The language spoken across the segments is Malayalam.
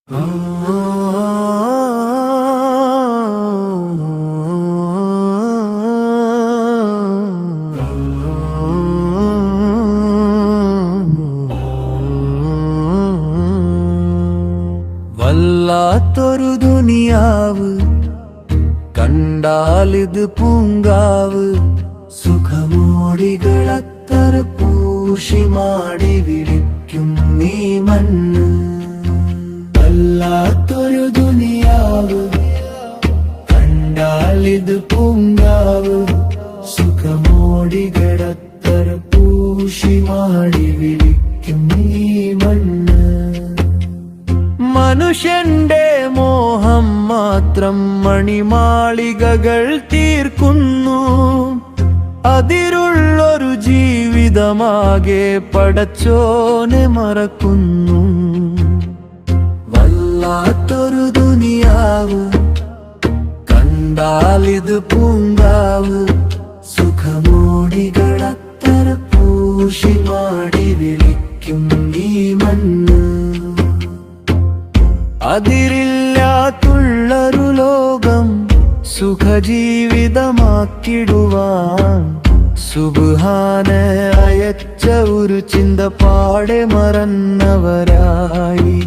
വല്ലാത്തൊരു ദുനിയാവ് കണ്ടാലിത് പൂങ്കാവ് സുഖമോടികളത്ര പൂശി മാടി വിളിക്കും നീ മണ്ണ്. വല്ലാത്തൊരു ദുനിയാവ് കണ്ടാലിത് പൂങ്കാവ് സുഖമോടികളത്ര പൂശി മാടി വിളിക്കും നീ മണ്ണ്. മനുഷ്യന്റെ മോഹം മാത്രം മണിമാളികകൾ തീർക്കുന്നു. അതിരുള്ളൊരു ജീവിതമാകെ പടച്ചോനെ മറക്കുന്നു. വല്ലാത്തൊരു ദുനിയാവ് കണ്ടാലിത് പൂങ്കാവ് സുഖമോടികളത്ര പൂശി മാടി വിളിക്കും ഈ മണ്ണ്. അതിരില്ലാത്തുള്ളൊരു ലോകം സുഖജീവിതമാക്കിടുവാൻ സുബ്ഹാന അയച്ച ഒരു ചിന്ത പാടെ മറന്നവരായി.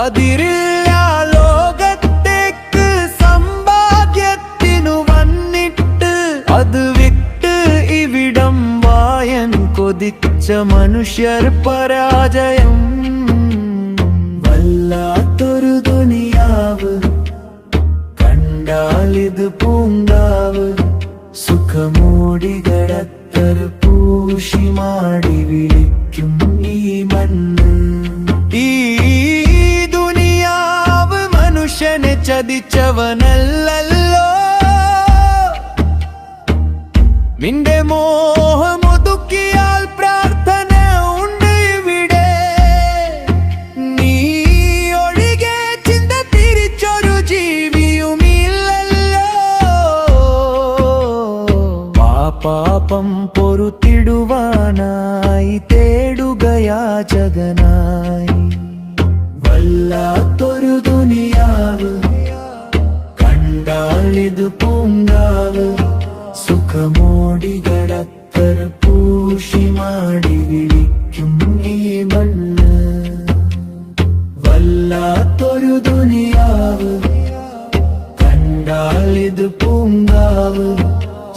അതിരില്ലാ ലോകത്തേക്ക് സമ്പാദ്യത്തിനു വന്നിട്ട് അത് വിട്ട് ഇവിടം വായൻ കൊതിച്ച മനുഷ്യർ പരാജയം. വല്ലാത്തൊരു ദുനിയാവ് കണ്ടാലിത് പൂങ്കാവ് സുഖമോടികളത്ര പൂശി മാടി വിളിക്കും ഈ മണ്ണ്. ഈ ദുനിയാവ് മനുഷ്യനെ ചതിച്ചവനല്ലല്ലോ. നിന്റെ മോഹമൊതുക്കിയാൽ പ്രാർത്ഥന ഉണ്ട് ഇവിടെ. നീ ഒഴികെ ചിന്ത തിരിച്ചൊരു ജീവിയുമില്ലല്ലോ. പാപം പൊറുത്തിടുവാനായി തേടുകയാചകനായി. വല്ലാത്തൊരു ദുനിയാവ് കണ്ടാലിത് പൂങ്കാവ് സുഖമോടികളത്ര പൂശി മാടി വിളിക്കും ഈ മണ്ണ്. വല്ലാത്തൊരു ദുനിയാവ് കണ്ടാലിത് പൂങ്കാവ്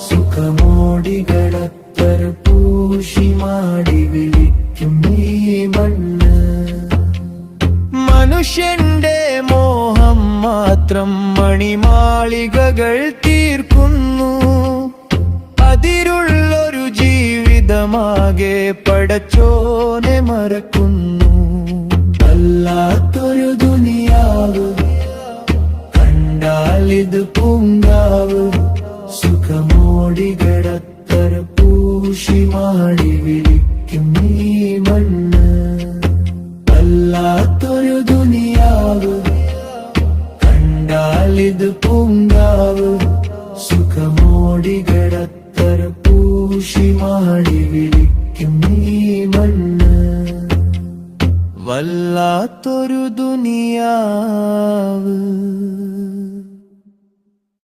സുഖമോടികളത്ര പൂശി മാടി വിളിക്കും ഈ മണ്ണ്. മനുഷ്യന്റെ മോഹം മാത്രം മണിമാളികകൾ തീർക്കുന്നു. അതിരുള്ളൊരു ജീവിതമാകെ പടച്ചോനെ മറക്കുന്നു. വല്ലാത്തൊരു ദുനിയാവ് കണ്ടാലിത് പൂങ്കാവ് സുഖമോടികളത്ര പൂശി മാടി വിളിക്കും ഈ മണ്ണ്. വല്ലാത്തൊരു ദുനിയാവ് കണ്ടാലിത് പൂങ്കാവ് സുഖമോടികളത്ര പൂശി മാടി വിളിക്കും ഈ മണ്ണ്. വല്ലാത്തൊരു